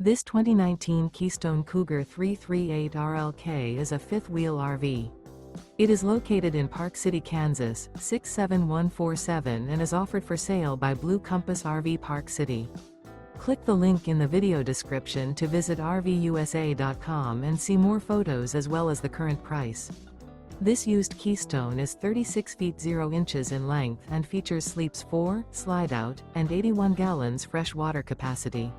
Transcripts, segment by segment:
This 2019 Keystone Cougar 338 RLK is a fifth-wheel RV. It is located in Park City, Kansas, 67147 and is offered for sale by Blue Compass RV Park City. Click the link in the video description to visit RVUSA.com and see more photos as well as the current price. This used Keystone is 36 feet 0 inches in length and features sleeps 4, Slideout, and 81 gallons fresh water capacity.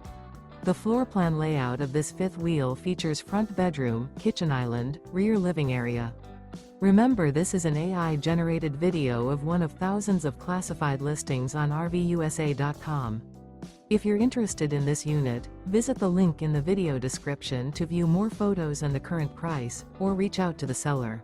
The floor plan layout of this fifth wheel features front bedroom, kitchen island, rear living area. Remember, this is an AI-generated video of one of thousands of classified listings on RVUSA.com. If you're interested in this unit, visit the link in the video description to view more photos and the current price, or reach out to the seller.